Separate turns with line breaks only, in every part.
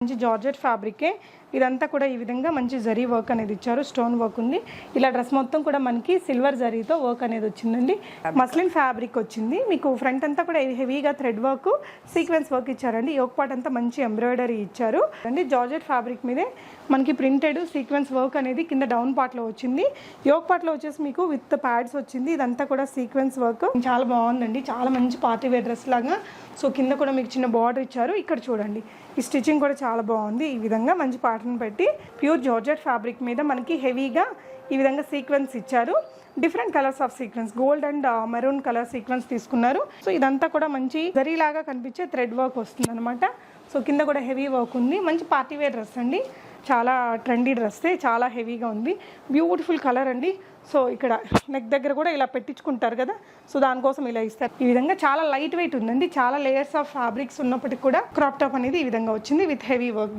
మంచి జార్జెట్ ఫ్యాబ్రికే ఇదంతా కూడా ఈ విధంగా మంచి జరీ వర్క్ అనేది ఇచ్చారు, స్టోన్ వర్క్ ఉంది. ఇలా డ్రెస్ మొత్తం కూడా మనకి సిల్వర్ జరీతో వర్క్ అనేది వచ్చిందండి. మస్లిన్ ఫ్యాబ్రిక్ వచ్చింది. మీకు ఫ్రంట్ అంతా కూడా హెవీగా థ్రెడ్ వర్క్, సీక్వెన్స్ వర్క్ ఇచ్చారండి. యోక్ పార్ట్ అంతా మంచి ఎంబ్రాయిడరీ ఇచ్చారు అండి. జార్జెట్ ఫ్యాబ్రిక్ మీదే మనకి ప్రింటెడ్ సీక్వెన్స్ వర్క్ అనేది కింద డౌన్ పార్ట్లో వచ్చింది. యోక్ పార్ట్లో వచ్చేసి మీకు విత్ ప్యాడ్స్ వచ్చింది. ఇదంతా కూడా సీక్వెన్స్ వర్క్ చాలా బాగుందండి. చాలా మంచి పార్టీ వేర్ డ్రెస్ లాగా. సో కింద కూడా మీకు చిన్న బార్డర్ ఇచ్చారు. ఇక్కడ చూడండి, ఈ స్టిచ్చింగ్ కూడా చాలా బాగుంది. ఈ విధంగా మంచి ప్యాటర్న్ పెట్టి ప్యూర్ జార్జెట్ ఫ్యాబ్రిక్ మీద మనకి హెవీగా ఈ విధంగా సీక్వెన్స్ ఇచ్చారు. Different colours of sequence, gold and maroon colour sequence తీసుకున్నారు. సో ఇదంతా కూడా మంచి జరీలాగా కనిపించే థ్రెడ్ వర్క్ వస్తుంది అనమాట. సో కింద కూడా హెవీ వర్క్ ఉంది. మంచి పార్టీ వేర్ డ్రెస్ అండి. చాలా ట్రెండీ డ్రెస్సే, చాలా హెవీగా ఉంది. బ్యూటిఫుల్ కలర్ అండి. సో ఇక్కడ నెక్ దగ్గర కూడా ఇలా పెట్టించుకుంటారు కదా, సో దానికోసం ఇలా ఇస్తారు. ఈ విధంగా చాలా లైట్ వెయిట్ ఉందండి. చాలా లేయర్స్ ఆఫ్ ఫ్యాబ్రిక్స్ ఉన్నప్పటికీ కూడా క్రాప్ టాప్ అనేది ఈ విధంగా వచ్చింది with heavy work.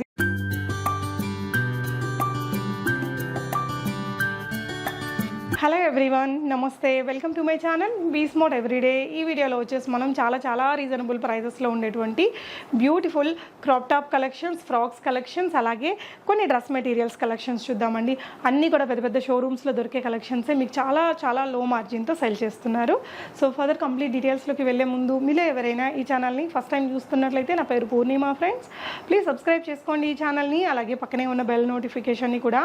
Hello everyone, నమస్తే, welcome to my channel be smart everyday. ఈ వీడియోలో వచ్చేసి మనం చాలా రీజనబుల్ ప్రైజెస్లో ఉండేటువంటి beautiful crop top collections, frocks collections, అలాగే కొన్ని డ్రెస్ మెటీరియల్స్ కలెక్షన్స్ చూద్దామండి. అన్నీ కూడా పెద్ద షోరూమ్స్లో దొరికే కలెక్షన్సే మీకు చాలా లో మార్జిన్తో సెల్ చేస్తున్నారు. సో ఫర్దర్ కంప్లీట్ డీటెయిల్స్లోకి వెళ్ళే ముందు మీలో ఎవరైనా ఈ ఛానల్ని ఫస్ట్ టైం చూస్తున్నట్లయితే, నా పేరు పూర్ణిమ ఫ్రెండ్స్, ప్లీజ్ సబ్స్క్రైబ్ చేసుకోండి ఈ ఛానల్ని. అలాగే పక్కనే ఉన్న బెల్ నోటిఫికేషన్ని కూడా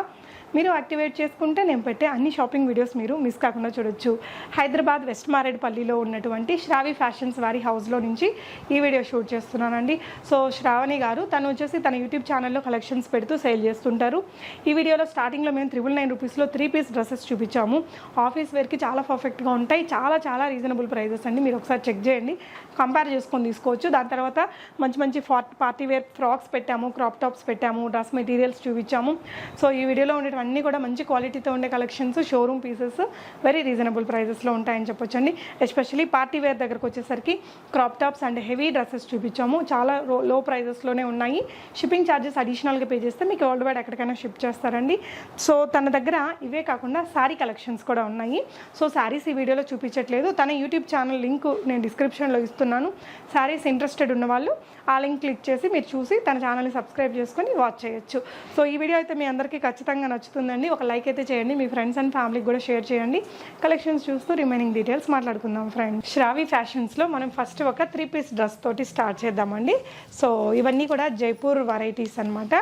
మీరు యాక్టివేట్ చేసుకుంటే నేను పెట్టే అన్ని షాపింగ్ వీడియోస్ మీరు మిస్ కాకుండా చూడొచ్చు. హైదరాబాద్ వెస్ట్ మారేడ్పల్లిలో ఉన్నటువంటి శ్రావి ఫ్యాషన్స్ వారి హౌస్లో నుంచి ఈ వీడియో షూట్ చేస్తున్నానండి. సో శ్రావణి గారు తను వచ్చేసి తన యూట్యూబ్ ఛానల్లో కలెక్షన్స్ పెడుతూ సేల్ చేస్తుంటారు. ఈ వీడియోలో స్టార్టింగ్లో మేము 999 రూపీస్లో 3 పీస్ డ్రెస్సెస్ చూపించాము. ఆఫీస్ వేర్కి చాలా పర్ఫెక్ట్గా ఉంటాయి. చాలా రీజనబుల్ ప్రైజెస్ అండి. మీరు ఒకసారి చెక్ చేయండి, కంపేర్ చేసుకొని తీసుకోవచ్చు. దాని తర్వాత మంచి పార్టీ వేర్ ఫ్రాక్స్ పెట్టాము, క్రాప్ టాప్స్ పెట్టాము, డ్రెస్ మెటీరియల్స్ చూపించాము. సో ఈ వీడియోలో ఉండే అన్నీ కూడా మంచి క్వాలిటీతో ఉండే collections, showroom pieces, very reasonable ప్రైజెస్లో ఉంటాయని చెప్పొచ్చండి. ఎస్పెషల్లీ పార్టీ వేర్ దగ్గరకు వచ్చేసరికి crop tops and heavy dresses చూపించాము. చాలా లో ప్రైజెస్లోనే ఉన్నాయి. షిప్పింగ్ ఛార్జెస్ అడిషనల్గా పే చేస్తే మీకు వరల్డ్ వైడ్ ఎక్కడికైనా షిప్ చేస్తారండి. సో తన దగ్గర ఇవే కాకుండా శారీ కలెక్షన్స్ కూడా ఉన్నాయి. సో శారీస్ ఈ వీడియోలో చూపించట్లేదు. తన యూట్యూబ్ ఛానల్ లింక్ నేను డిస్క్రిప్షన్లో ఇస్తున్నాను. శారీస్ ఇంట్రెస్టెడ్ ఉన్న వాళ్ళు ఆ లింక్ క్లిక్ చేసి మీరు చూసి తన ఛానల్ని సబ్స్క్రైబ్ చేసుకొని వాచ్ చేయొచ్చు. సో ఈ వీడియో అయితే మీ అందరికీ ఖచ్చితంగా నచ్చుతుందండి. ఒక లైక్ అయితే చేయండి, మీ ఫ్రెండ్స్ అండ్ ఫ్యామిలీకి కూడా షేర్ చేయండి. కలెక్షన్స్ చూస్తూ రిమైనింగ్ డీటెయిల్స్ మాట్లాడుకుందాం ఫ్రెండ్స్. శ్రావి ఫ్యాషన్స్లో మనం ఫస్ట్ ఒక 3 పీస్ డ్రెస్ తోటి స్టార్ట్ చేద్దామండి. సో ఇవన్నీ కూడా జైపూర్ వెరైటీస్ అనమాట.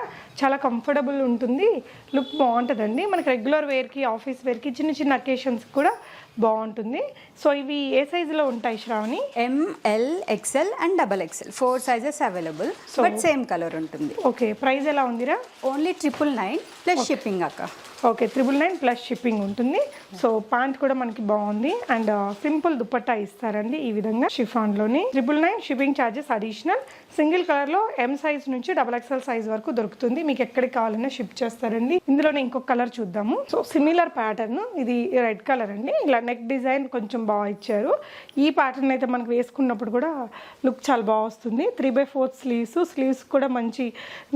చాలా కంఫర్టబుల్ ఉంటుంది, లుక్ బాగుంటుందండి. మనకి రెగ్యులర్ వేర్కి, ఆఫీస్ వేర్కి, చిన్న అకేషన్స్కి కూడా బాగుంటుంది. సో ఇవి ఏ సైజులో ఉంటాయి Shravani?
ML, XL and XXL 4 sizes available. But same colour ఉంటుంది.
ఓకే, ప్రైస్ ఎలా ఉందిరా?
ఓన్లీ 999 ప్లస్ షిప్పింగ్ అక్క.
ఓకే, 999 ప్లస్ షిప్పింగ్ ఉంటుంది. సో ప్యాంట్ కూడా మనకి బాగుంది అండ్ సింపుల్ దుపట్టా ఇస్తారండి ఈ విధంగా షిఫాన్లోని. 999 షిప్పింగ్ ఛార్జెస్ అడిషనల్. సింగిల్ కలర్లో M సైజ్ నుంచి XXL సైజ్ వరకు దొరుకుతుంది. మీకు ఎక్కడికి కావాలన్నా షిప్ చేస్తారండి. ఇందులోనే ఇంకొక కలర్ చూద్దాము. సో సిమిలర్ ప్యాటర్న్, ఇది రెడ్ కలర్ అండి. ఇలా నెక్ డిజైన్ కొంచెం బాగా ఇచ్చారు. ఈ ప్యాటర్న్ అయితే మనకు వేసుకున్నప్పుడు కూడా లుక్ చాలా బాగా వస్తుంది. 3/4 స్లీవ్స్ కూడా మంచి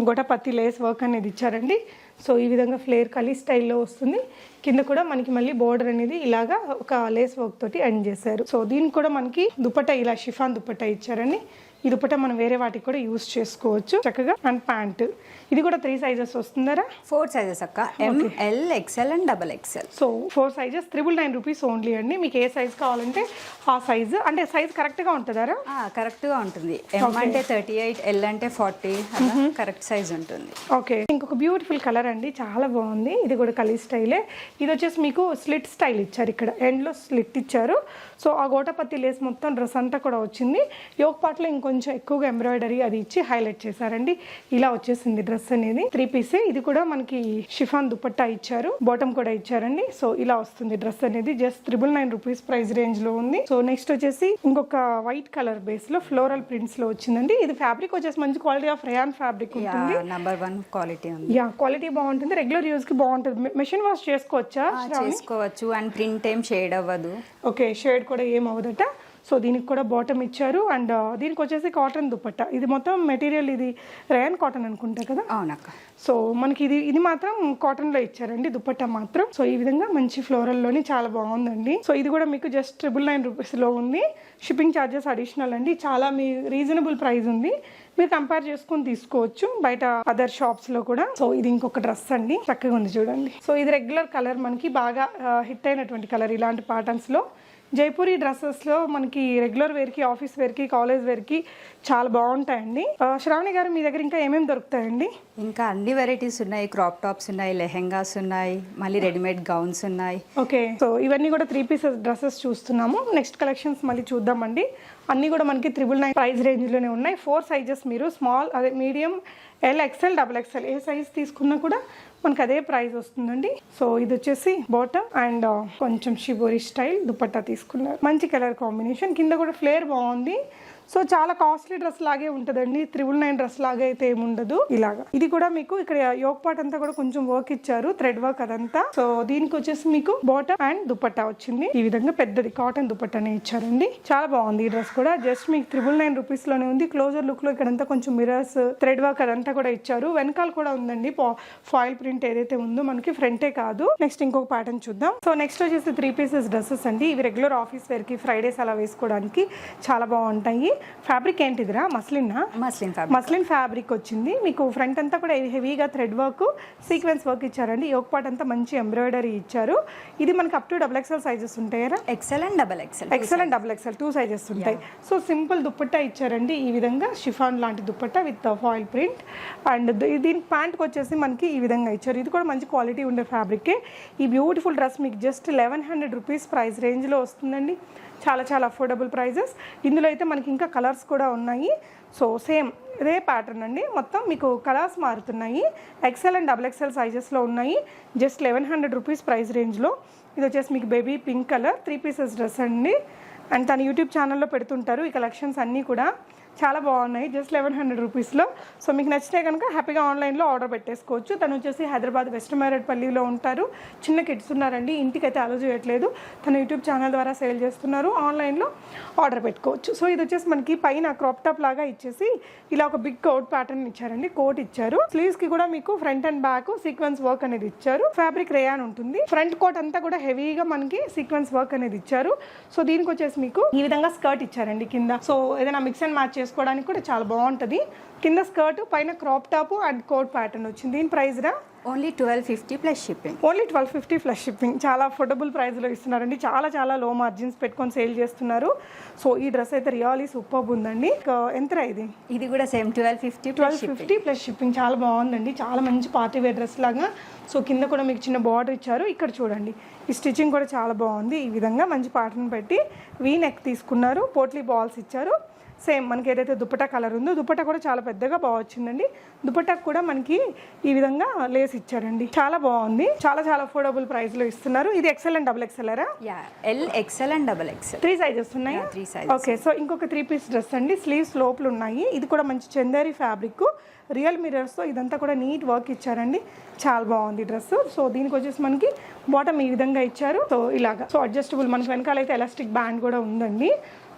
గొటపత్తి లేస్ వర్క్ అనేది ఇచ్చారండి. సో ఈ విధంగా ఫ్లేర్ కలీ స్టైల్లో వస్తుంది. కింద కూడా మనకి మళ్ళీ బోర్డర్ అనేది ఇలాగా ఒక లేస్ వర్క్ తోటి ఎండ్ చేశారు. సో దీనికి కూడా మనకి దుపట్టా ఇలా షిఫాన్ దుపట్టా ఇచ్చారండి. ఈ దుపట్టా మనం వేరే వాటికి కూడా యూజ్ చేసుకోవచ్చు చక్కగా. అండ్ ప్యాంట్ ఇది కూడా 3 సైజెస్ వస్తుందరా?
4 సైజెస్ అక్క. ML, XL and XXL.
So 4 sizes 999 rupees only అండి. మీకు ఏ సైజ్ కావాలంటే ఆ సైజు. అంటే సైజ్ కరెక్ట్గా ఉంటుందారా?
కరెక్ట్గా ఉంటుంది. M అంటే 38, L అంటే 40, కరెక్ట్ సైజ్ ఉంటుంది.
ఓకే, ఇంకొక బ్యూటిఫుల్ కలర్ అండి, చాలా బాగుంది. ఇది కూడా కలీ స్టైలే. ఇది వచ్చేసి మీకు స్లిట్ స్టైల్ ఇచ్చారు. ఇక్కడ ఎండ్లో స్లిట్ ఇచ్చారు. సో ఆ గోటపత్తి లేస్ మొత్తం డ్రెస్ అంతా కూడా వచ్చింది. యోక్ పార్ట్లో ఇంకొంచెం ఎక్కువగా ఎంబ్రాయిడరీ అది ఇచ్చి హైలైట్ చేశారండి. ఇలా వచ్చేసింది డ్రెస్ అనేది. 3 పీసే. ఇది కూడా మనకి షిఫాన్ దుపట్టా ఇచ్చారు, బాటమ్ కూడా ఇచ్చారండి. సో ఇలా వస్తుంది డ్రెస్ అనేది. జస్ట్ 999 రూపీస్ ప్రైస్ రేంజ్ లో ఉంది. సో నెక్స్ట్ వచ్చేసి ఇంకొక వైట్ కలర్ బేస్ లో ఫ్లోరల్ ప్రింట్స్ లో వచ్చిందండి. ఇది ఫ్యాబ్రిక్ వచ్చేసి మంచి క్వాలిటీ ఆఫ్ రేయాన్ ఫ్యాబ్రిక్ ఉంటుంది.
నంబర్ 1 క్వాలిటీ ఉంది.
క్వాలిటీ బాగుంటుంది. రెగ్యులర్ యూజ్ కి బాగుంటుంది. మెషిన్ వాష్ చేసుకోవచ్చా?
చేసుకోవచ్చు. అండ్ ప్రింట్ ఏం షేడ్ అవ్వదు.
ఓకే, షేడ్ కూడా ఏం అవ్వదట. సో దీనికి కూడా బాటమ్ ఇచ్చారు. అండ్ దీనికి వచ్చేసి కాటన్ దుపట్టా. ఇది మొత్తం మెటీరియల్ ఇది రేయన్ కాటన్ అనుకుంటా కదా.
అవునక్క.
సో మనకి ఇది మాత్రం కాటన్లో ఇచ్చారండి దుపట్టా మాత్రం. సో ఈ విధంగా మంచి ఫ్లోరల్లోని చాలా బాగుందండి. సో ఇది కూడా మీకు జస్ట్ 999 రూపీస్లో ఉంది. షిప్పింగ్ ఛార్జెస్ అడిషనల్ అండి. చాలా మీ రీజనబుల్ ప్రైస్ ఉంది. మీరు కంపేర్ చేసుకుని తీసుకోవచ్చు బయట అదర్ షాప్స్ లో కూడా. సో ఇది ఇంకొక డ్రెస్ అండి, చక్కగా ఉంది చూడండి. సో ఇది రెగ్యులర్ కలర్, మనకి బాగా హిట్ అయినటువంటి కలర్. ఇలాంటి ప్యాటర్న్స్ లో జైపూరి డ్రెస్సెస్లో మనకి రెగ్యులర్ వేర్కి, ఆఫీస్ వేర్కి, కాలేజ్ వేర్కి చాలా బాగుంటాయండి. శ్రావణి గారు మీ దగ్గర ఇంకా ఏమేమి దొరుకుతాయండి?
ఇంకా అన్ని వెరైటీస్ ఉన్నాయి. క్రాప్ టాప్స్ ఉన్నాయి, లెహెంగాస్ ఉన్నాయి, మళ్ళీ రెడీమేడ్ గౌన్స్ ఉన్నాయి.
ఓకే, సో ఇవన్నీ కూడా 3 పీసెస్ డ్రెస్సెస్ చూస్తున్నాము. నెక్స్ట్ కలెక్షన్స్ మళ్ళీ చూద్దామండి. అన్నీ కూడా మనకి 999 ప్రైస్ రేంజ్లోనే ఉన్నాయి. 4 సైజెస్, మీరు స్మాల్, అదే మీడియం, ఎల్, ఎక్సెల్, XXL ఏ సైజ్ తీసుకున్నా కూడా మనకు అదే ప్రైస్ వస్తుందండి. సో ఇది వచ్చేసి బాటమ్ అండ్ కొంచెం షిబోరి స్టైల్ దుపట్టా తీసుకున్నారు. మంచి కలర్ కాంబినేషన్, కింద కూడా ఫ్లేర్ బాగుంది. సో చాలా కాస్ట్లీ డ్రెస్ లాగే ఉంటుందండి. 999 డ్రెస్ లాగా అయితే ఏముండదు. ఇలాగా ఇది కూడా మీకు ఇక్కడ యోక్ పార్ట్ అంతా కూడా కొంచెం వర్క్ ఇచ్చారు, థ్రెడ్ వర్క్ అదంతా. సో దీనికి వచ్చేసి మీకు బాటమ్ అండ్ దుపట్టా వచ్చింది. ఈ విధంగా పెద్దది కాటన్ దుపట్టానే ఇచ్చారండి. చాలా బాగుంది ఈ డ్రెస్ కూడా. జస్ట్ మీకు 999 రూపీస్ లోనే ఉంది. క్లోజర్ లుక్ లో ఇక్కడంతా కొంచెం మిరర్స్, థ్రెడ్ వర్క్ అదంతా కూడా ఇచ్చారు. వెనకాల కూడా ఉందండి ఫాయిల్ ప్రింట్ ఏదైతే ఉందో మనకి, ఫ్రంటే కాదు. నెక్స్ట్ ఇంకొక ప్యాటర్న్ చూద్దాం. సో నెక్స్ట్ వచ్చేసి 3 పీసెస్ డ్రెస్సెస్ అండి. ఇవి రెగ్యులర్ ఆఫీస్ వేర్ కి, ఫ్రైడేస్ అలా వేసుకోవడానికి చాలా బాగుంటాయి. ఫ్యాబ్రిక్ ఏంటిదిరా? మస్లిన్ ఫ్యాబ్రిక్ వచ్చింది. మీకు ఫ్రంట్ అంతా కూడా హెవీగా థ్రెడ్ వర్క్, సీక్వెన్స్ వర్క్ ఇచ్చారండి. యోక్ పార్ట్ అంతా మంచి ఎంబ్రాయిడరీ ఇచ్చారు. ఇది మనకి అప్ టు XXL సైజెస్ ఉంటాయరా?
ఎక్సెల్ అండ్
XXL 2 సైజెస్ ఉంటాయి. సో సింపుల్ దుపట్టా ఇచ్చారండి. ఈ విధంగా షిఫాన్ లాంటి dupatta with foil print. And దీని ప్యాంట్కి వచ్చేసి మనకి ఈ విధంగా ఇచ్చారు. ఇది కూడా మంచి క్వాలిటీ ఉండే ఫ్యాబ్రికే. ఈ బ్యూటిఫుల్ డ్రెస్ మీకు జస్ట్ 1100 రూపీస్ ప్రైస్ రేంజ్లో వస్తుందండి. చాలా చాలా అఫోర్డబుల్ ప్రైజెస్. ఇందులో అయితే మనకి ఇంకా కలర్స్ కూడా ఉన్నాయి. సో సేమ్ ఇదే ప్యాటర్న్ అండి. మొత్తం మీకు కలర్స్ మారుతున్నాయి. XL అండ్ XXL సైజెస్లో ఉన్నాయి. జస్ట్ 1100 రూపీస్ ప్రైస్ రేంజ్లో. ఇది వచ్చేసి మీకు baby pink colour 3 pieces dress అండి. అండ్ తన యూట్యూబ్ ఛానల్లో పెడుతుంటారు ఈ కలెక్షన్స్ అన్నీ కూడా. చాలా బాగున్నాయి జస్ట్ 1100 రూపీస్లో. సో మీకు నచ్చితే కనుక హ్యాపీగా ఆన్లైన్లో ఆర్డర్ పెట్టేసుకోవచ్చు. తను వచ్చేసి హైదరాబాద్ వెస్ట్ మేరేడ్పల్లిలో ఉంటారు. చిన్న కిడ్స్ ఉన్నారండి, ఇంటికైతే అలో చేయట్లేదు. తన యూట్యూబ్ ఛానల్ ద్వారా సేల్ చేస్తున్నారు. ఆన్లైన్లో ఆర్డర్ పెట్టుకోవచ్చు. సో ఇది వచ్చేసి మనకి పైన క్రాప్ టాప్ లాగా ఇచ్చేసి ఇలా ఒక బిగ్ కోట్ ప్యాటర్న్ ఇచ్చారండి. కోట్ ఇచ్చారు. స్లీవ్స్కి కూడా మీకు front and back sequence work అనేది ఇచ్చారు. ఫ్యాబ్రిక్ రేయాన్ ఉంటుంది. ఫ్రంట్ కోట్ అంతా కూడా హెవీగా మనకి సీక్వెన్స్ వర్క్ అనేది ఇచ్చారు. సో దీనికి వచ్చేసి మీకు ఈ విధంగా స్కర్ట్ ఇచ్చారండి కింద. సో ఏదైనా మిక్స్ అండ్ మ్యాచ్ చేసుకోవడానికి కూడా చాలా బాగుంటుంది. కింద స్కర్ట్, పైన crop top and coat pattern వచ్చింది. దీని ప్రైస్ రా?
Only 1250 plus shipping.
Only 1250 plus shipping. చాలా అఫోర్డబుల్ ప్రైస్లో ఇస్తున్నారండి. చాలా చాలా లో మార్జిన్స్ పెట్టుకొని సేల్ చేస్తున్నారు. సో ఈ డ్రెస్ అయితే రియల్లీ సూపర్ ఉందండి. ఎంత ఇది?
ఇది కూడా సేమ్ 1250
ప్లస్ షిప్పింగ్. చాలా బాగుందండి. చాలా మంచి పార్టీ వేర్ డ్రెస్ లాగా. సో కింద కూడా మీకు చిన్న బార్డర్ ఇచ్చారు. ఇక్కడ చూడండి ఈ స్టిచ్చింగ్ కూడా చాలా బాగుంది. ఈ విధంగా మంచి ప్యాటర్న్ పెట్టి వీ నెక్ తీసుకున్నారు. పోట్లీ బాల్స్ ఇచ్చారు. సేమ్ మనకి ఏదైతే దుపట్టా కలర్ ఉందో దుపట్టా కూడా చాలా పెద్దగా బాగా వచ్చిందండి. దుపట్టాకు కూడా మనకి ఈ విధంగా లేస్ ఇచ్చారండి. చాలా బాగుంది. చాలా చాలా అఫోర్డబుల్ ప్రైస్ లో ఇస్తున్నారు. ఇది XL అండ్ XXL రా?
L, XL and XXL
3 sizes ఉన్నాయి. ఓకే, సో ఇంకొక 3 పీస్ డ్రెస్ అండి. స్లీవ్స్ లోపల ఉన్నాయి. ఇది కూడా మంచి చందేరి ఫ్యాబ్రిక్, రియల్ మిరర్స్తో ఇదంతా కూడా నీట్ వర్క్ ఇచ్చారండి. చాలా బాగుంది డ్రెస్. సో దీనికి వచ్చేసి మనకి బాటమ్ ఈ విధంగా ఇచ్చారు. సో ఇలాగా సో అడ్జస్టబుల్. మనకి వెనకాల అయితే ఎలాస్టిక్ బ్యాండ్ కూడా ఉందండి.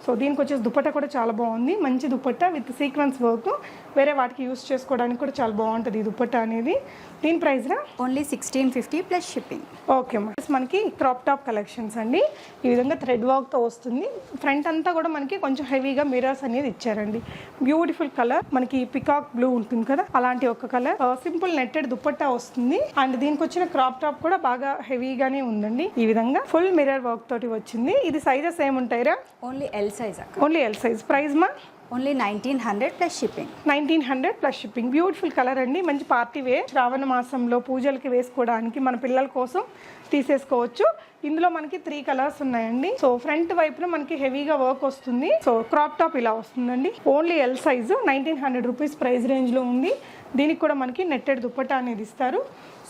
సో దీనికి వచ్చేసి దుపట్టా కూడా చాలా బాగుంది. మంచి దుపట్టా విత్ సీక్వెన్స్ వర్క్. వేరే వాటికి యూస్ చేసుకోవడానికి కూడా చాలా బాగుంటుంది ఈ దుపట్టా అనేది. దీని ప్రైస్ రా?
Only 1650 plus shipping.
ఓకే మనకి క్రాప్ టాప్ కలెక్షన్స్ అండి. ఈ విధంగా థ్రెడ్ వర్క్తో వస్తుంది. ఫ్రంట్ అంతా కూడా మనకి కొంచెం హెవీగా మిరర్స్ అనేది ఇచ్చారండి. బ్యూటిఫుల్ కలర్, మనకి పికాక్ బ్లూ ఉంటుంది కదా అలాంటి ఒక కలర్. సింపుల్ నెట్టెడ్ దుపట్టా వస్తుంది. అండ్ దీనికి వచ్చిన క్రాప్ టాప్ కూడా బాగా హెవీగానే ఉందండి. ఈ విధంగా ఫుల్ మిరర్ వర్క్ తోటి వచ్చింది. ఇది సైజెస్ ఏముంటాయిరా?
Only L size.
Only L size. Price మా?
Only 1900 plus shipping.
1900 plus shipping. Beautiful colour అండి. మంచి పార్టీ వేర్. శ్రావణ మాసంలో పూజలకి వేసుకోవడానికి మన పిల్లల కోసం తీసేసుకోవచ్చు. ఇందులో మనకి 3 కలర్స్ ఉన్నాయండి. సో ఫ్రంట్ వైపున మనకి హెవీగా వర్క్ వస్తుంది. సో క్రాప్ టాప్ ఇలా వస్తుందండి. Only L size. 1900 rupees price రేంజ్లో ఉంది. దీనికి కూడా మనకి నెట్టెడ్ దుపట్టా అనేది ఇస్తారు.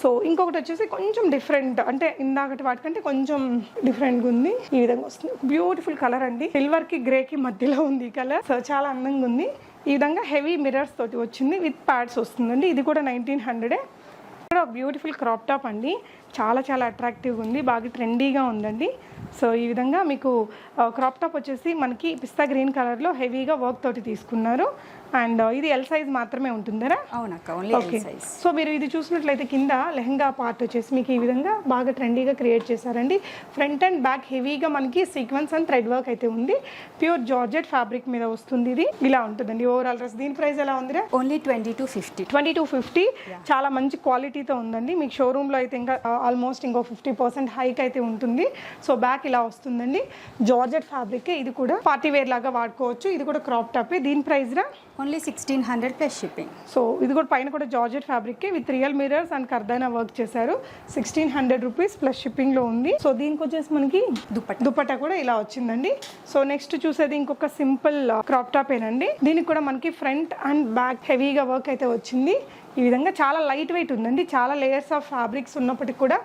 సో ఇంకొకటి వచ్చేసి కొంచెం డిఫరెంట్, అంటే ఇందాకటి వాటికంటే కొంచెం డిఫరెంట్గా ఉంది. ఈ విధంగా వస్తుంది. బ్యూటిఫుల్ కలర్ అండి. సిల్వర్ కి గ్రే కి మధ్యలో ఉంది ఈ కలర్. సో చాలా అందంగా ఉంది. ఈ విధంగా హెవీ మిరర్స్ తోటి వచ్చింది. విత్ ప్యాడ్స్ వస్తుందండి. ఇది కూడా 1900. ఇక్కడ బ్యూటిఫుల్ క్రాప్ టాప్ అండి, చాలా చాలా అట్రాక్టివ్గా ఉంది, బాగా ట్రెండీగా ఉందండి. సో ఈ విధంగా మీకు క్రాప్ టాప్ వచ్చేసి మనకి పిస్తా గ్రీన్ కలర్లో హెవీగా వర్క్ తోటి తీసుకున్నారు. అండ్ ఇది ఎల్ సైజ్ మాత్రమే ఉంటుందరా?
అవునక్క, only
okay.
L size.
So మీరు ఇది చూసినట్లయితే కింద లెహంగా పార్ట్ వచ్చేసి మీకు ఈ విధంగా బాగా ట్రెండీగా క్రియేట్ చేశారండి. ఫ్రంట్ అండ్ బ్యాక్ హెవీగా మనకి సీక్వెన్స్ అండ్ థ్రెడ్ వర్క్ అయితే ఉంది. ప్యూర్ జార్జెట్ ఫ్యాబ్రిక్ మీద వస్తుంది. ఇది ఇలా ఉంటుందండి ఓవరాల్ డ్రెస్. దీని ప్రైస్ ఎలా ఉందిరా?
ఓన్లీ 2250.
2250. చాలా మంచి క్వాలిటీతో ఉందండి. మీకు షోరూంలో అయితే ఇంకా ఆల్మోస్ట్ ఇంకో 50% హైక్ అయితే ఉంటుంది. సో బ్యాక్ ఇలా వస్తుందండి. జార్జెట్ ఫ్యాబ్రిక్, ఇది కూడా పార్టీ వేర్ లాగా వాడుకోవచ్చు. ఇది కూడా క్రాప్ టాప్. దీని ప్రైస్ రా?
Only 1600 plus shipping.
సో ఇది కూడా పైన కూడా georgette fabric with real mirrors and kardana work చేశారు. 1600 రూపీస్ ప్లస్ షిప్పింగ్ లో ఉంది. సో దీనికి వచ్చేసి మనకి దుపట్టా కూడా ఇలా వచ్చిందండి. సో నెక్స్ట్ చూసేది ఇంకొక సింపుల్ క్రాప్ టాప్ ఏనండి. దీనికి కూడా మనకి ఫ్రంట్ అండ్ బ్యాక్ హెవీగా వర్క్ అయితే వచ్చింది. ఈ విధంగా చాలా లైట్ వెయిట్ ఉందండి. చాలా లేయర్స్ ఆఫ్ ఫ్యాబ్రిక్స్ ఉన్నప్పటికీ కూడా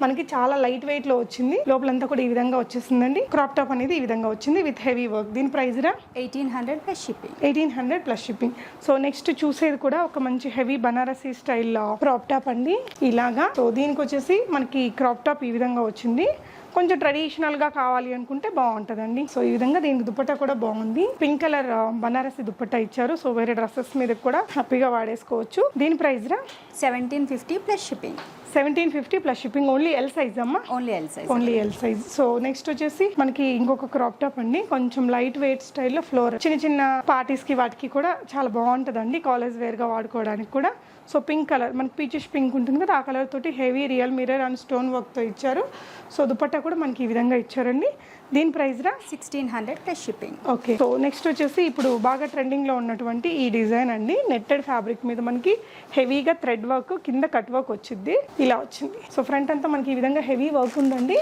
మనకి చాలా లైట్ వెయిట్ లో వచ్చింది. లోపలంతా కూడా ఈ విధంగా వచ్చేసిందండి. క్రాప్ టాప్ అనేది ఈ విధంగా వచ్చింది విత్ హెవీ వర్క్. దీని ప్రైస్ రా?
1800 plus shipping.
1800 plus shipping. So next చూసేది కూడా ఒక మంచి heavy Banarasi style crop top అండి ఇలాగా. సో దీనికి వచ్చేసి మనకి క్రాప్ టాప్ ఈ విధంగా వచ్చింది. కొంచెం ట్రెడిషనల్గా కావాలి అనుకుంటే బాగుంటుందండి. సో ఈ విధంగా దీనికి దుపట్టా కూడా బాగుంది. పింక్ కలర్ బనారసి దుపట్టా ఇచ్చారు. సో వేరే డ్రెస్సెస్ మీద కూడా హ్యాపీగా వాడేసుకోవచ్చు. దీని ప్రైస్ రా?
1750 plus shipping.
1750 plus shipping. Only L size అమ్మా?
Only L size.
Only L size. So next వచ్చేసి మనకి ఇంకొక క్రాప్ టాప్ అండి. కొంచెం లైట్ వెయిట్ స్టైల్లో ఫ్లోర్, చిన్న చిన్న పార్టీస్ కి వాటికి కూడా చాలా బాగుంటుందండి. కాలేజ్ వేర్ గా వాడుకోవడానికి కూడా. సో పింక్ కలర్, మనకి పీచెస్ పింక్ ఉంటుంది కదా, ఆ కలర్ తోటి heavy real mirror and stone work తో ఇచ్చారు. సో దుపట్టా కూడా మనకి ఈ విధంగా ఇచ్చారండి. దీని ప్రైస్ రా?
1600 plus shipping.
Okay. So next వచ్చేసి ఇప్పుడు బాగా ట్రెండింగ్ లో ఉన్నటువంటి ఈ డిజైన్ అండి. నెట్టెడ్ ఫ్యాబ్రిక్ మీద మనకి హెవీగా థ్రెడ్ వర్క్, కింద కట్ వర్క్ వచ్చింది. ఇలా వచ్చింది. సో ఫ్రంట్ అంతా మనకి ఈ విధంగా హెవీ వర్క్ ఉందండి.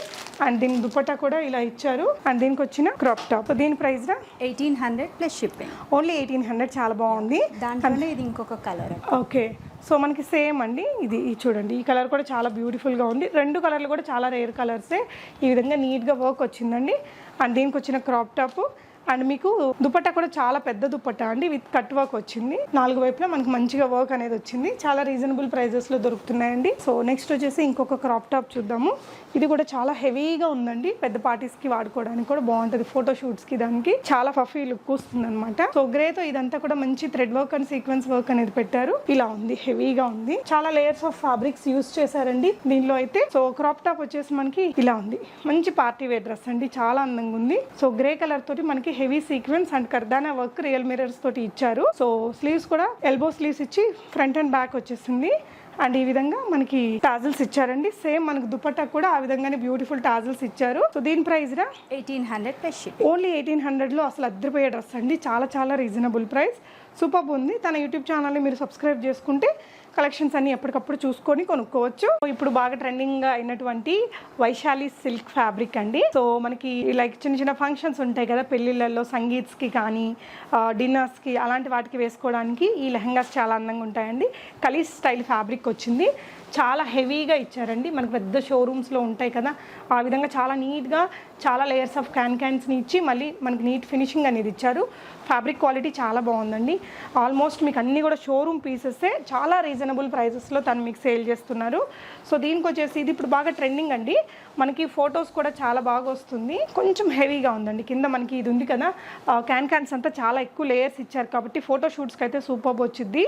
అండ్ దీని దుపట్టా కూడా ఇలా ఇచ్చారు. అండ్ దీనికి వచ్చిన క్రాప్ టాప్. దీని ప్రైస్ రా?
1800 ప్లస్ షిప్పింగ్.
ఓన్లీ 1800. చాలా బాగుంది.
దాంట్లోనే ఇది ఇంకొక కలర్.
ఓకే. సో మనకి సేమ్ అండి ఇది చూడండి. ఈ కలర్ కూడా చాలా బ్యూటిఫుల్గా ఉంది. రెండు కలర్లు కూడా చాలా రేర్ కలర్సే. ఈ విధంగా నీట్గా వర్క్ వచ్చిందండి. అండ్ దీనికి వచ్చిన క్రాప్ టాప్. అండ్ మీకు దుపట్టా కూడా చాలా పెద్ద దుపట్టా అండి విత్ కట్ వర్క్ వచ్చింది. 4 వైపులా మనకి మంచిగా వర్క్ అనేది వచ్చింది. చాలా రీజనబుల్ ప్రైజెస్లో దొరుకుతున్నాయండి. సో నెక్స్ట్ వచ్చేసి ఇంకొక క్రాప్ టాప్ చూద్దాము. ఇది కూడా చాలా హెవీగా ఉందండి. పెద్ద పార్టీస్కి వాడుకోవడానికి కూడా బాగుంటుంది. ఫోటో షూట్స్కి దానికి చాలా ఫఫీ లుక్ వస్తుంది అనమాట. సో గ్రేతో ఇదంతా కూడా మంచి thread work and sequence work అనేది పెట్టారు. ఇలా ఉంది, హెవీగా ఉంది. చాలా లేయర్స్ ఆఫ్ ఫ్యాబ్రిక్స్ యూస్ చేశారండి దీనిలో అయితే. సో క్రాప్ టాప్ వచ్చేసి మనకి ఇలా ఉంది. మంచి పార్టీ వేర్ డ్రెస్ అండి, చాలా అందంగా ఉంది. సో గ్రే కలర్ తోటి మనకి heavy sequence and kardana work real mirrors తోటి ఇచ్చారు. సో స్లీవ్స్ కూడా ఎల్బో స్లీవ్స్ ఇచ్చి ఫ్రంట్ అండ్ బ్యాక్ వచ్చేసింది. అండ్ ఈ విధంగా మనకి టాజిల్స్ ఇచ్చారండి. సేమ్ మనకి దుపట్టా కూడా ఆ విధంగానే బ్యూటిఫుల్ టాజిల్స్ ఇచ్చారు. సో దీని ప్రైస్ రా?
1800 ప్లస్ షిప్పింగ్.
ఓన్లీ 1800 లో అసలు అద్దరిపోయే డ్రెస్ అండి. చాలా చాలా రీజనబుల్ ప్రైస్. సూపర్ ఉంది. తన యూట్యూబ్ ఛానల్ని మీరు సబ్స్క్రైబ్ చేసుకుంటే కలెక్షన్స్ అన్ని ఎప్పటికప్పుడు చూసుకొని కొనుక్కోవచ్చు. ఇప్పుడు బాగా ట్రెండింగ్ అయినటువంటి వైశాలి సిల్క్ ఫ్యాబ్రిక్ అండి. సో మనకి లైక్ చిన్న చిన్న ఫంక్షన్స్ ఉంటాయి కదా, పెళ్లిళ్ళల్లో సంగీత్స్కి కానీ డిన్నర్స్కి అలాంటి వాటికి వేసుకోవడానికి ఈ లెహంగాస్ చాలా అందంగా ఉంటాయండి. కలీస్ స్టైల్ ఫ్యాబ్రిక్ వచ్చింది. చాలా హెవీగా ఇచ్చారండి. మనకు పెద్ద షోరూమ్స్లో ఉంటాయి కదా, ఆ విధంగా చాలా నీట్గా చాలా లేయర్స్ ఆఫ్ క్యాన్స్ని ఇచ్చి మళ్ళీ మనకి నీట్ ఫినిషింగ్ అనేది ఇచ్చారు. ఫ్యాబ్రిక్ క్వాలిటీ చాలా బాగుందండి. ఆల్మోస్ట్ మీకు అన్నీ కూడా షోరూమ్ పీసెస్సే చాలా రీజనబుల్ ప్రైసెస్లో తను మీకు సేల్ చేస్తున్నారు. సో దీనికి వచ్చేసి ఇది ఇప్పుడు బాగా ట్రెండింగ్ అండి. మనకి ఫొటోస్ కూడా చాలా బాగా వస్తుంది. కొంచెం హెవీగా ఉందండి. కింద మనకి ఇది ఉంది కదా, క్యాన్స్ అంతా చాలా ఎక్కువ లేయర్స్ ఇచ్చారు కాబట్టి ఫోటో షూట్స్కి అయితే సూపర్ వచ్చింది.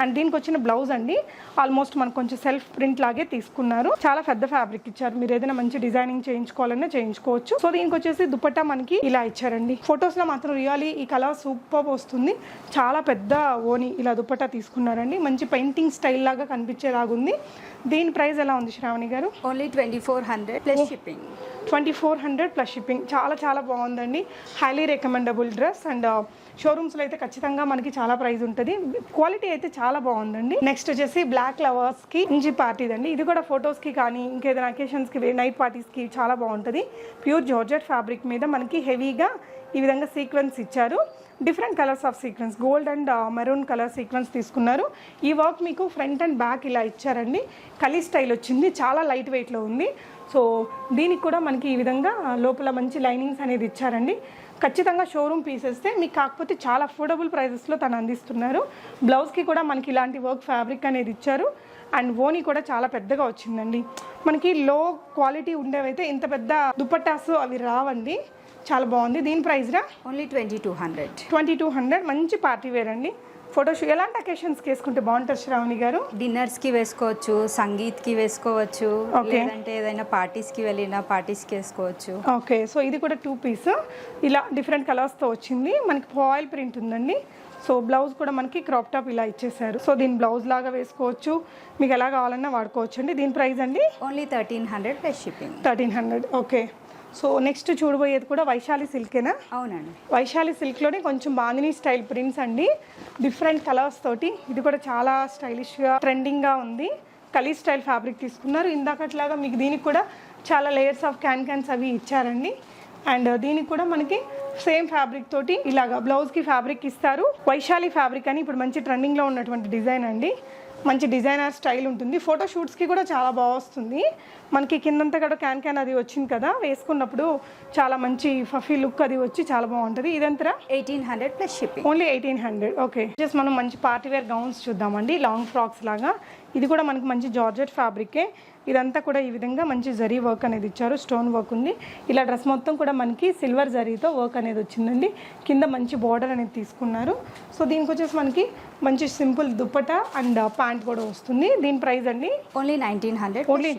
అండ్ దీనికి వచ్చిన బ్లౌజ్ అండి ఆల్మోస్ట్ మనకు కొంచెం సెల్ఫ్ ప్రింట్ లాగే తీసుకున్నారు. చాలా పెద్ద ఫ్యాబ్రిక్ ఇచ్చారు. మీరు ఏదైనా మంచి డిజైనింగ్ చేయించుకోవాలన్నా చేయించుకోవచ్చు. సో దీనికి వచ్చేసి దుపట్టా మనకి ఇలా ఇచ్చారండి. ఫొటోస్లో మాత్రం రియల్లీ ఈ కలర్ సూపర్ వస్తుంది. చాలా పెద్ద ఓని ఇలా దుపట్టా తీసుకున్నారండి. మంచి పెయింటింగ్ స్టైల్ లాగా కనిపించేలాగుంది. దీని ప్రైస్ ఎలా ఉంది శ్రావణి గారు?
Only 2400 plus shipping.
2400 plus shipping. చాలా చాలా బాగుందండి. Highly recommendable dress. అండ్ షోరూమ్స్లో అయితే ఖచ్చితంగా మనకి చాలా ప్రైస్ ఉంటుంది. క్వాలిటీ అయితే చాలా బాగుందండి. నెక్స్ట్ వచ్చేసి బ్లాక్ లవర్స్కి ఇంజి పార్టీదండి. ఇది కూడా ఫొటోస్కి కానీ ఇంకేదైనా అకేషన్స్కి నైట్ పార్టీస్కి చాలా బాగుంటుంది. ప్యూర్ జార్జెట్ ఫ్యాబ్రిక్ మీద మనకి హెవీగా ఈ విధంగా సీక్వెన్స్ ఇచ్చారు. Different colours of sequence, gold and maroon colour sequence తీసుకున్నారు. ఈ వర్క్ మీకు ఫ్రంట్ అండ్ బ్యాక్ ఇలా ఇచ్చారండి. కలీ స్టైల్ వచ్చింది. చాలా లైట్ వెయిట్లో ఉంది. సో దీనికి కూడా మనకి ఈ విధంగా లోపల మంచి లైనింగ్స్ అనేది ఇచ్చారండి. ఖచ్చితంగా షోరూమ్ పీసెస్తే మీకు కాకపోతే చాలా అఫోర్డబుల్ ప్రైజెస్లో తను అందిస్తున్నారు. బ్లౌజ్కి కూడా మనకి ఇలాంటి వర్క్ ఫ్యాబ్రిక్ అనేది ఇచ్చారు. అండ్ ఓనీ కూడా చాలా పెద్దగా వచ్చిందండి. మనకి లో క్వాలిటీ ఉండేవైతే ఇంత పెద్ద దుపట్టాస్ అవి రావండి. చాలా బాగుంది. దీని ప్రైస్ రా
ఓన్లీ 2200.
2200. మంచి పార్టీ వేర్ అండి. ఫోటోషూట్ ఎలాంటి అకేషన్స్కి వేసుకుంటే బాగుంటుంది శ్రావణి గారు?
డిన్నర్స్కి వేసుకోవచ్చు, సంగీత్కి వేసుకోవచ్చు,
Okay.
లేదంటే ఏదైనా పార్టీస్కి వెళ్ళిన పార్టీస్కి వేసుకోవచ్చు.
ఓకే, సో ఇది కూడా 2 పీస్ ఇలా డిఫరెంట్ కలర్స్తో వచ్చింది. మనకి ఫాయిల్ ప్రింట్ ఉందండి. సో బ్లౌజ్ కూడా మనకి క్రాప్ టాప్ ఇలా ఇచ్చేసారు. సో దీని బ్లౌజ్ లాగా వేసుకోవచ్చు, మీకు ఎలా కావాలన్నా వాడుకోవచ్చు అండి. దీని ప్రైస్ అండి
only 1300 plus shipping.
1300. Okay, so next చూడబోయేది కూడా వైశాలి సిల్కేనా?
అవునండి.
వైశాలి సిల్క్లోనే కొంచెం బాందిని స్టైల్ ప్రింట్స్ అండి, డిఫరెంట్ కలర్స్ తోటి. ఇది కూడా చాలా స్టైలిష్గా ట్రెండింగ్గా ఉంది. కలీ స్టైల్ ఫ్యాబ్రిక్ తీసుకున్నారు. ఇందాకట్లాగా మీకు దీనికి కూడా చాలా లేయర్స్ ఆఫ్ క్యాన్స్ అవి ఇచ్చారండి. అండ్ దీనికి కూడా మనకి సేమ్ ఫ్యాబ్రిక్ తోటి ఇలాగా బ్లౌజ్కి ఫ్యాబ్రిక్ ఇస్తారు. వైశాలి ఫ్యాబ్రిక్ అని ఇప్పుడు మంచి ట్రెండింగ్లో ఉన్నటువంటి డిజైన్ అండి. మంచి డిజైనర్ స్టైల్ ఉంటుంది. ఫోటో షూట్స్కి కూడా చాలా బాగా వస్తుంది. మనకి కిందంతా కూడా క్యాన్ అది వచ్చింది కదా, వేసుకున్నప్పుడు చాలా మంచి ఫఫీ లుక్ అది వచ్చి చాలా బాగుంటుంది. ఇదంతా
1800 plus shipping.
Only 1800. Okay, just మనం మంచి పార్టీ వేర్ గౌన్స్ చూద్దామండి, లాంగ్ ఫ్రాక్స్ లాగా. ఇది కూడా మనకి మంచి జార్జెట్ ఫ్యాబ్రికే. ఇదంతా కూడా ఈ విధంగా మంచి జరీ వర్క్ అనేది ఇచ్చారు, స్టోన్ వర్క్ ఉంది. ఇలా డ్రెస్ మొత్తం కూడా మనకి సిల్వర్ జరీతో వర్క్ అనేది వచ్చిందండి. కింద మంచి బార్డర్ అనేది తీసుకున్నారు. సో దీనికి వచ్చేసి మనకి మంచి సింపుల్ దుప్పటా అండ్ ప్యాంట్ కూడా వస్తుంది. దీని ప్రైస్ అండి
ఓన్లీ 1900.
Only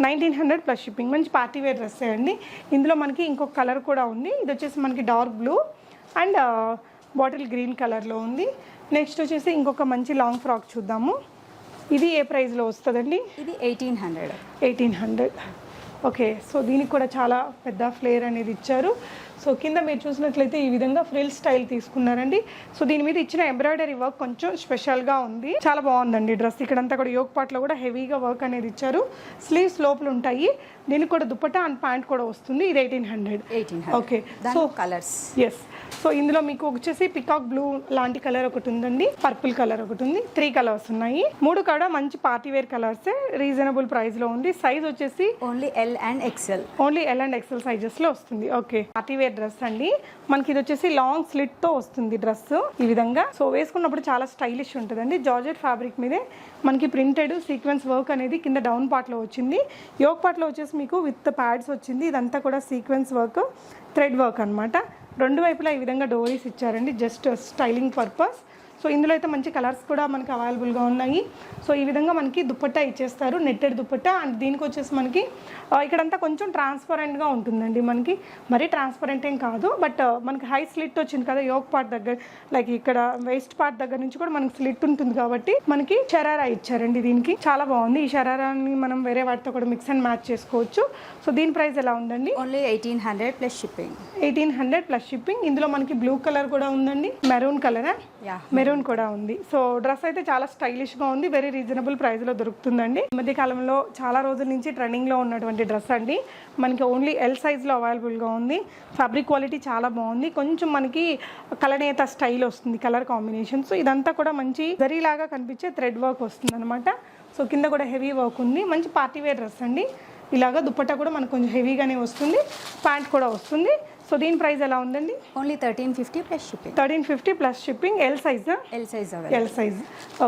1900 plus shipping. మంచి పార్టీ వేర్ డ్రెస్ అండి. ఇందులో మనకి ఇంకొక కలర్ కూడా ఉంది. ఇది వచ్చేసి మనకి dark blue and bottle green కలర్లో ఉంది. నెక్స్ట్ వచ్చేసి ఇంకొక మంచి లాంగ్ ఫ్రాక్ చూద్దాము. ఇది ఏ ప్రైస్లో వస్తుందండి?
ఇది 1800.
1800. ఓకే, సో దీనికి కూడా చాలా పెద్ద ఫ్లేర్ అనేది ఇచ్చారు. సో కింద మీరు చూసినట్లయితే ఈ విధంగా ఫ్రిల్ స్టైల్ తీసుకున్నారండి. సో దీని మీద ఇచ్చిన ఎంబ్రాయిడరీ వర్క్ కొంచెం స్పెషల్గా ఉంది. చాలా బాగుందండి డ్రెస్. ఇక్కడంతా కూడా యోక్ పార్ట్లో కూడా హెవీగా వర్క్ అనేది ఇచ్చారు. స్లీవ్స్ లోపల ఉంటాయి. దీనికి కూడా దుపట్టా అండ్ ప్యాంట్ కూడా వస్తుంది. ఇది 1800. Okay, so
colours.
Yes. So ఇందులో మీకు వచ్చేసి పికాక్ బ్లూ లాంటి కలర్ ఒకటి ఉందండి, పర్పుల్ కలర్ ఒకటి ఉంది. 3 కలర్స్ ఉన్నాయి. 3 కూడా మంచి పార్టీ వేర్ కలర్సే, రీజనబుల్ ప్రైస్లో ఉంది. సైజ్ వచ్చేసి
only L and XL.
Only L and XL సైజెస్లో వస్తుంది. ఓకే, పార్టీ వేర్ డ్రెస్ అండి. మనకి ఇది వచ్చేసి లాంగ్ స్లిట్తో వస్తుంది డ్రెస్ ఈ విధంగా. సో వేసుకున్నప్పుడు చాలా స్టైలిష్ ఉంటుందండి. జార్జెట్ ఫ్యాబ్రిక్ మీదే మనకి ప్రింటెడ్ సీక్వెన్స్ వర్క్ అనేది కింద డౌన్ పార్ట్లో వచ్చింది. యోక్ పార్ట్లో వచ్చేసి మీకు విత్ ప్యాడ్స్ వచ్చింది. ఇదంతా కూడా సీక్వెన్స్ వర్క్, థ్రెడ్ వర్క్ అనమాట. 2 వైపులా ఈ విధంగా డోరీస్ ఇచ్చారండి, జస్ట్ స్టైలింగ్ పర్పస్. సో ఇందులో అయితే మంచి కలర్స్ కూడా మనకి అవైలబుల్గా ఉన్నాయి. సో ఈ విధంగా మనకి దుపట్టా ఇచ్చేస్తారు, నెట్టెడ్ దుపట్టా. అండ్ దీనికి వచ్చేసి మనకి ఇక్కడంతా కొంచెం ట్రాన్స్పరెంట్గా ఉంటుందండి. మనకి మరీ ట్రాన్స్పరెంట్ ఏం కాదు, బట్ మనకి హై స్లిట్ వచ్చింది కదా యోక్ పార్ట్ దగ్గర, లైక్ ఇక్కడ వేస్ట్ పార్ట్ దగ్గర నుంచి కూడా మనకి స్లిట్ ఉంటుంది కాబట్టి మనకి షరారా ఇచ్చారండి. దీనికి చాలా బాగుంది. ఈ షరారాని మనం వేరే వాటితో కూడా మిక్స్ అండ్ మ్యాచ్ చేసుకోవచ్చు. సో దీని ప్రైస్ ఎలా ఉందండి?
Only 1800 plus shipping.
1800 plus shipping. ఇందులో మనకి బ్లూ కలర్ కూడా ఉందండి, మెరూన్ కలరా? మెరూన్ కూడా ఉంది. సో డ్రెస్ అయితే చాలా స్టైలిష్గా ఉంది. వెరీ రీజనబుల్ ప్రైస్లో దొరుకుతుందండి. ఈ మధ్య కాలంలో చాలా రోజుల నుంచి ట్రెండింగ్లో ఉన్నటువంటి డ్రెస్ అండి. మనకి ఓన్లీ ఎల్ సైజ్లో అవైలబుల్గా ఉంది. ఫ్యాబ్రిక్ క్వాలిటీ చాలా బాగుంది. కొంచెం మనకి కలనేత స్టైల్ వస్తుంది, కలర్ కాంబినేషన్స్. ఇదంతా కూడా మంచి జరీలాగా కనిపించే థ్రెడ్ వర్క్ వస్తుంది అనమాట. సో కింద కూడా హెవీ వర్క్ ఉంది. మంచి పార్టీ వేర్ డ్రెస్ అండి. ఇలాగా దుపట్టా కూడా మనకు కొంచెం హెవీగానే వస్తుంది, ప్యాంట్ కూడా వస్తుంది. సో దీని ప్రైస్ ఎలా ఉందండి?
Only 1350 plus shipping.
1350 plus shipping. L size?
L size.
L size.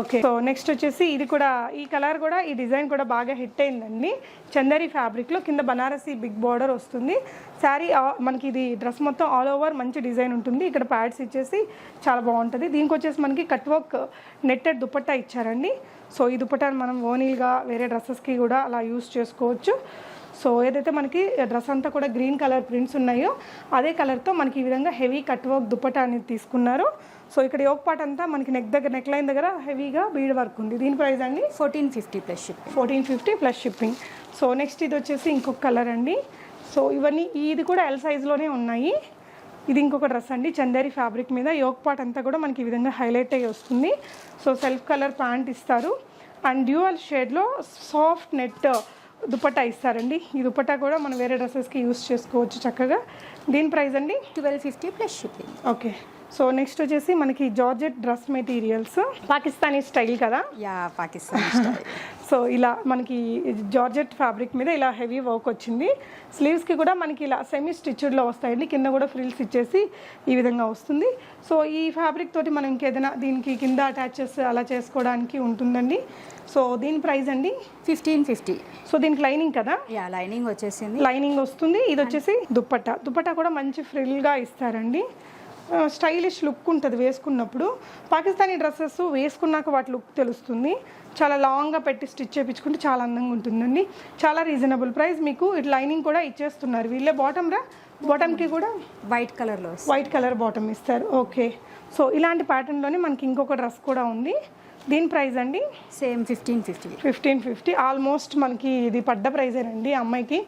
Okay, so next వచ్చేసి ఇది కూడా, ఈ కలర్ కూడా, ఈ డిజైన్ కూడా బాగా హిట్ అయిందండి. చందేరి ఫ్యాబ్రిక్లో కింద బనారసి బిగ్ బార్డర్ వస్తుంది. శారీ మనకి ఇది డ్రెస్ మొత్తం ఆల్ ఓవర్ మంచి డిజైన్ ఉంటుంది. ఇక్కడ ప్యాడ్స్ ఇచ్చేసి చాలా బాగుంటుంది. దీనికి వచ్చేసి మనకి కట్ వర్క్ నెట్టెడ్ దుపట్టా ఇచ్చారండి. సో ఈ దుపట్టాను మనం ఓనీల్గా వేరే డ్రెస్సెస్కి కూడా అలా యూస్ చేసుకోవచ్చు. సో ఏదైతే మనకి డ్రెస్ అంతా కూడా గ్రీన్ కలర్ ప్రింట్స్ ఉన్నాయో అదే కలర్తో మనకి ఈ విధంగా హెవీ కట్ వర్క్ దుపట్టా అనేది తీసుకున్నారు. సో ఇక్కడ యోక్ పార్ట్ అంతా మనకి నెక్ లైన్ దగ్గర హెవీగా బీడ్ వర్క్ ఉంది. దీని ప్రైస్ అండి?
1450 plus shipping.
1450 plus shipping. So next ఇది వచ్చేసి ఇంకొక కలర్ అండి. సో ఇవన్నీ ఇది కూడా ఎల్ సైజ్లోనే ఉన్నాయి. ఇది ఇంకొక డ్రెస్ అండి, చందేరి ఫ్యాబ్రిక్ మీద యోక్ పార్ట్ అంతా కూడా మనకి ఈ విధంగా హైలైట్ అయ్యి వస్తుంది. సో సెల్ఫ్ కలర్ ప్యాంట్ ఇస్తారు అండ్ డ్యూయల్ షేడ్లో సాఫ్ట్ నెట్ దుపట్టా ఇస్తారండి. ఈ దుపట్టా కూడా మనం వేరే డ్రెస్సెస్కి యూస్ చేసుకోవచ్చు చక్కగా. దీని ప్రైస్ అండి?
1250 plus shipping.
Okay, so next వచ్చేసి మనకి georgette dress materials, Pakistani style కదా.
Yeah, Pakistan style.
సో ఇలా మనకి జార్జెట్ ఫ్యాబ్రిక్ మీద ఇలా హెవీ వర్క్ వచ్చింది. స్లీవ్స్కి కూడా మనకి ఇలా సెమీ స్టిచ్డ్లో వస్తాయండి, కింద కూడా ఫ్రిల్స్ ఇచ్చేసి ఈ విధంగా వస్తుంది. సో ఈ ఫ్యాబ్రిక్ తోటి మనం ఇంకేదైనా దీనికి కింద అటాచెస్ అలా చేసుకోవడానికి ఉంటుందండి. సో దీని ప్రైస్ అండి
1550.
సో దీనికి లైనింగ్ కదా.
యా, లైనింగ్ వచ్చేసింది.
లైనింగ్ వస్తుంది. ఇది వచ్చేసి దుప్పట్టా కూడా మంచి ఫ్రిల్గా ఇస్తారండి. స్టైలిష్ లుక్ ఉంటుంది వేసుకున్నప్పుడు. పాకిస్తానీ డ్రెస్సెస్ వేసుకున్నాక వాటి లుక్ తెలుస్తుంది. చాలా లాంగ్గా పెట్టి స్టిచ్ చేయించుకుంటే చాలా అందంగా ఉంటుందండి. చాలా రీజనబుల్ ప్రైస్. మీకు ఇటు లైనింగ్ కూడా ఇచ్చేస్తున్నారు వీళ్ళే. బాటమ్కి కూడా
వైట్ కలర్లో
వైట్ కలర్ బాటమ్ ఇస్తారు. ఓకే. సో ఇలాంటి ప్యాటర్న్లోనే మనకి ఇంకొక డ్రెస్ కూడా ఉంది. దీని ప్రైస్ అండి
సేమ్ 1550.
1550. ఆల్మోస్ట్ మనకి ఇది పడ్డ ప్రైజేనండి. అమ్మాయికి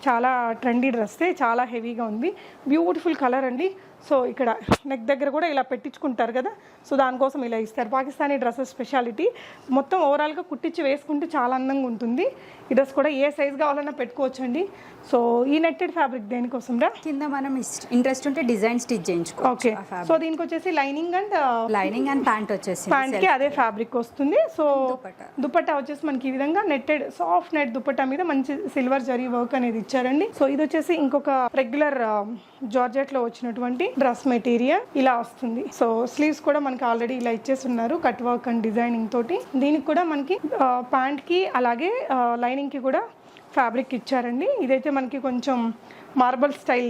చాలా ట్రెండీ డ్రెస్సే, చాలా హెవీగా ఉంది. బ్యూటిఫుల్ కలర్ అండి. సో ఇక్కడ నెక్ దగ్గర కూడా ఇలా పెట్టించుకుంటారు కదా, సో దానికోసం ఇలా ఇస్తారు. Pakistani dresses speciality. మొత్తం ఓవరాల్గా కుట్టించి వేసుకుంటే చాలా అందంగా ఉంటుంది. ఈ డ్రెస్ కూడా ఏ సైజ్ కావాలన్నా పెట్టుకోవచ్చండి. సో ఈ నెట్టెడ్ ఫ్యాబ్రిక్ దేనికోసం రా?
కింద మనం ఇంట్రెస్ట్ ఉంటే డిజైన్ స్టిచ్ చేయించుకోవచ్చు.
ఓకే. సో దీనికి వచ్చేసి లైనింగ్ అండ్
ప్యాంట్ వచ్చేసి
ప్యాంట్కి అదే ఫ్యాబ్రిక్ వస్తుంది. సో దుపట్టా వచ్చేసి మనకి ఈ విధంగా నెట్టెడ్ సాఫ్ట్ నెట్ దుపట్టా మీద మంచి సిల్వర్ జరీ వర్క్ అనేది ఇచ్చారండి. సో ఇది వచ్చేసి ఇంకొక రెగ్యులర్ జార్జెట్ లో వచ్చినటువంటి డ్రెస్ మెటీరియల్ ఇలా వస్తుంది. సో స్లీవ్స్ కూడా మనకి ఆల్రెడీ ఇలా ఇచ్చేసి ఉన్నారు, కట్ వర్క్ అండ్ డిజైనింగ్ తోటి. దీనికి కూడా మనకి ప్యాంట్ కి అలాగే లైనింగ్ కి కూడా ఫ్యాబ్రిక్ ఇచ్చారండి. ఇదైతే మనకి కొంచెం మార్బల్ స్టైల్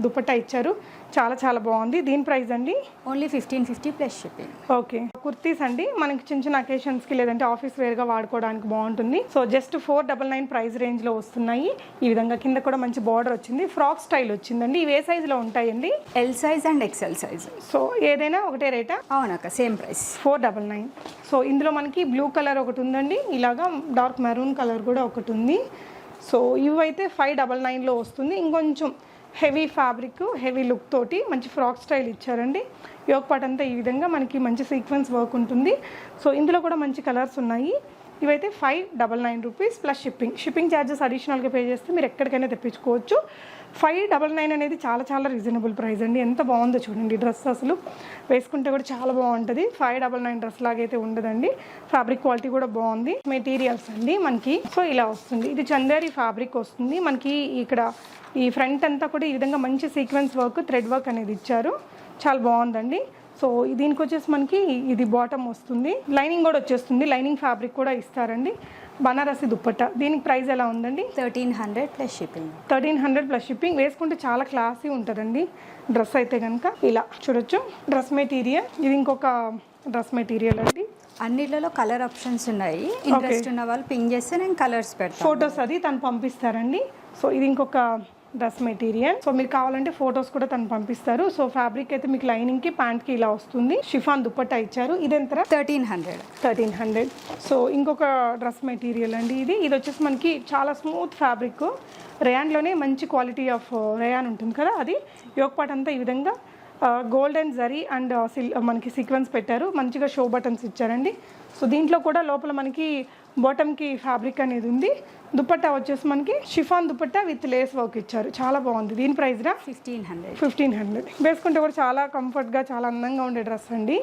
దుపట్టా ఇచ్చారు. చాలా చాలా బాగుంది. దీని ప్రైస్ అండి
only 1550 plus shipping.
Okay. Kurtis అండి మనకి చిన్న చిన్న అకేషన్స్కి లేదంటే ఆఫీస్ వేర్గా వాడుకోవడానికి బాగుంటుంది. సో జస్ట్ 499 ప్రైస్ రేంజ్లో వస్తున్నాయి. ఈ విధంగా కింద కూడా మంచి బార్డర్ వచ్చింది, ఫ్రాక్ స్టైల్ వచ్చిందండి. ఇవి ఏ సైజులో ఉంటాయండి?
L size and XL size.
So ఏదైనా ఒకటే రేటా?
అవునక్క, సేమ్ ప్రైస్
499. సో ఇందులో మనకి బ్లూ కలర్ ఒకటి ఉందండి, ఇలాగా డార్క్ మెరూన్ కలర్ కూడా ఒకటి ఉంది. సో ఇవైతే 599లో వస్తుంది. ఇంకొంచెం హెవీ ఫ్యాబ్రిక్, హెవీ లుక్ తోటి మంచి ఫ్రాక్ స్టైల్ ఇచ్చారండి. యోగ్ పార్ట్ అంతా ఈ విధంగా మనకి మంచి సీక్వెన్స్ వర్క్ ఉంటుంది. సో ఇందులో కూడా మంచి కలర్స్ ఉన్నాయి. ఇవైతే 599 రూపీస్ ప్లస్ షిప్పింగ్ ఛార్జెస్ అడిషనల్గా పే చేస్తే మీరు ఎక్కడికైనా తెప్పించుకోవచ్చు. 599 అనేది చాలా చాలా రీజనబుల్ ప్రైస్ అండి. ఎంత బాగుందో చూడండి డ్రెస్, అసలు వేసుకుంటే కూడా చాలా బాగుంటుంది. 599 డ్రెస్ లాగైతే ఉండదండి. ఫ్యాబ్రిక్ క్వాలిటీ కూడా బాగుంది. మెటీరియల్స్ అండి మనకి సో ఇలా వస్తుంది. ఇది చందేరి ఫ్యాబ్రిక్ వస్తుంది మనకి. ఇక్కడ ఈ ఫ్రంట్ అంతా కూడా ఈ విధంగా మంచి సీక్వెన్స్ వర్క్, థ్రెడ్ వర్క్ అనేది ఇచ్చారు. చాలా బాగుందండి. సో దీనికి వచ్చేసి మనకి ఇది బాటమ్ వస్తుంది, లైనింగ్ కూడా వచ్చేస్తుంది. లైనింగ్ ఫ్యాబ్రిక్ కూడా ఇస్తారండి. బనారసి దుప్పట్టా. దీనికి ప్రైస్ ఎలా ఉందండి?
1300 ప్లస్ షిప్పింగ్.
1300 plus shipping. వేసుకుంటే చాలా క్లాసీ ఉంటుందండి డ్రెస్ అయితే కనుక. ఇలా చూడొచ్చు డ్రెస్ మెటీరియల్. ఇది ఇంకొక డ్రెస్ మెటీరియల్ అండి.
అన్నిట్లలో కలర్ ఆప్షన్స్ ఉన్నాయి. ఇంట్రెస్ట్ ఉన్న వాళ్ళు పింగ్ చేస్తే నేను కలర్స్ పెడతాను.
ఫొటోస్ అది తను పంపిస్తారండి. సో ఇది ఇంకొక డ్రెస్ మెటీరియల్. సో మీరు కావాలంటే ఫొటోస్ కూడా తను పంపిస్తారు. సో ఫ్యాబ్రిక్ అయితే మీకు లైనింగ్ కి ప్యాంట్ కి ఇలా వస్తుంది. షిఫాన్ దుపట్టా ఇచ్చారు. ఇది ఎంత? 1300. సో ఇంకొక డ్రెస్ మెటీరియల్ అండి ఇది. ఇది వచ్చేసి మనకి చాలా స్మూత్ ఫ్యాబ్రిక్, రేయాన్లోనే మంచి క్వాలిటీ ఆఫ్ రేయాన్ ఉంటుంది కదా, అది. యోగ్ పార్ట్ అంతా ఈ విధంగా గోల్డెన్ జరీ అండ్ మనకి సీక్వెన్స్ పెట్టారు. మంచిగా షో బటన్స్ ఇచ్చారండి. సో దీంట్లో కూడా లోపల మనకి బాటమ్కి ఫ్యాబ్రిక్ అనేది ఉంది. దుపట్టా వచ్చేసి మనకి chiffon dupatta with lace work ఇచ్చారు. చాలా బాగుంది. దీని ప్రైస్ రా
1500.
1500. వేసుకుంటే కూడా చాలా కంఫర్ట్గా చాలా అందంగా ఉండే డ్రెస్ అండి.